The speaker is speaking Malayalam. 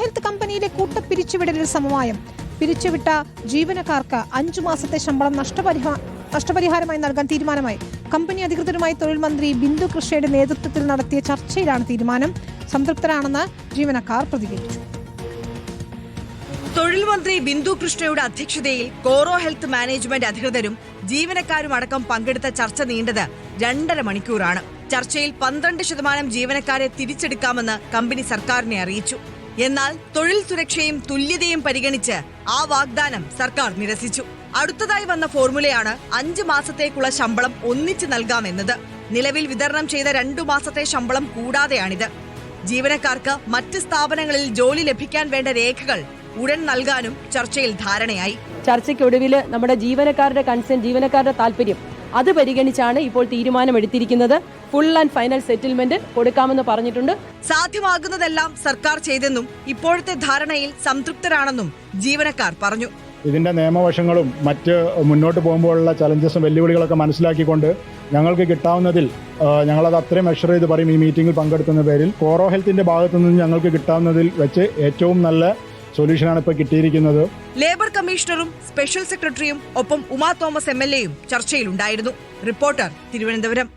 ഹെൽത്ത് കമ്പനിയിലെ കൂട്ടപ്പിരിച്ചുവിടലിൽ സമവായം. പിരിച്ചുവിട്ട ജീവനക്കാർക്ക് 5 മാസത്തെ ശമ്പളം നഷ്ടപരിഹാരമായി നൽകാൻ തീരുമാനമായി. കമ്പനി അധികൃതരുമായി തൊഴിൽ മന്ത്രി ബിന്ദു കൃഷ്ണയുടെ നേതൃത്വത്തിൽ നടത്തിയ ചർച്ചയിലാണ് തീരുമാനം. സംതൃപ്തരാണെന്ന് ജീവനക്കാർ പ്രതികരിച്ചു. തൊഴിൽ മന്ത്രി ബിന്ദു കൃഷ്ണയുടെ അധ്യക്ഷതയിൽ കോറോ ഹെൽത്ത് മാനേജ്മെന്റ് അധികൃതരും ജീവനക്കാരും അടക്കം പങ്കെടുത്ത ചർച്ച നീണ്ടത് 2.5 മണിക്കൂറാണ്. ചർച്ചയിൽ 12% ജീവനക്കാരെ തിരിച്ചെടുക്കാമെന്ന് കമ്പനി സർക്കാരിനെ അറിയിച്ചു. എന്നാൽ തൊഴിൽ സുരക്ഷയും തുല്യതയും പരിഗണിച്ച് ആ വാഗ്ദാനം സർക്കാർ നിരസിച്ചു. അടുത്തതായി വന്ന ഫോർമുലയാണ് 5 മാസത്തേക്കുള്ള ശമ്പളം ഒന്നിച്ച് നൽകാമെന്നത്. നിലവിൽ വിതരണം ചെയ്ത 2 മാസത്തെ ശമ്പളം കൂടാതെയാണിത്. ജീവനക്കാർക്ക് മറ്റ് സ്ഥാപനങ്ങളിൽ ജോലി ലഭിക്കാൻ വേണ്ട രേഖകൾ ഉടൻ നൽകാനും ചർച്ചയിൽ ധാരണയായി. ചർച്ചയ്ക്കൊടുവിൽ നമ്മുടെ ജീവനക്കാരുടെ കൺസേൺ, ജീവനക്കാരുടെ താല്പര്യം അത് പരിഗണിച്ചാണ് ഇപ്പോൾ തീരുമാനമെടുത്തിരിക്കുന്നത്. ഫുൾ ആൻഡ് ഫൈനൽ സെറ്റിൽമെന്റ് കൊടുക്കാമെന്ന് പറഞ്ഞിട്ടുണ്ട്. സാധ്യമാകുന്നതെല്ലാം സർക്കാർ ചെയ്തെന്നും ഇപ്പോഴത്തെ ധാരണയിൽ സംതൃപ്തരാണെന്നും ജീവനക്കാർ പറഞ്ഞു. ഇതിന്റെ നിയമവശങ്ങളും മറ്റ് മുന്നോട്ട് പോകുമ്പോഴുള്ള ചലഞ്ചസും വെല്ലുവിളികളൊക്കെ മനസ്സിലാക്കിക്കൊണ്ട് ഞങ്ങൾക്ക് കിട്ടാവുന്നതിൽ ഞങ്ങളത് അത്രയും മെഷർ ചെയ്ത് പറയും. ഈ മീറ്റിംഗിൽ പങ്കെടുക്കുന്ന പേരിൽ കോറോ ഹെൽത്തിന്റെ ഭാഗത്തു നിന്ന് ഞങ്ങൾക്ക് കിട്ടാവുന്നതിൽ വെച്ച് ഏറ്റവും നല്ല സൊല്യൂഷനാണ് ഇപ്പോൾ കിട്ടിയിരിക്കുന്നത്. ലേബർ കമ്മീഷണറും സ്പെഷ്യൽ സെക്രട്ടറിയും ഒപ്പം ഉമാ തോമസ് MLA യും ചർച്ചയിലുണ്ടായിരുന്നു. റിപ്പോർട്ടർ, തിരുവനന്തപുരം.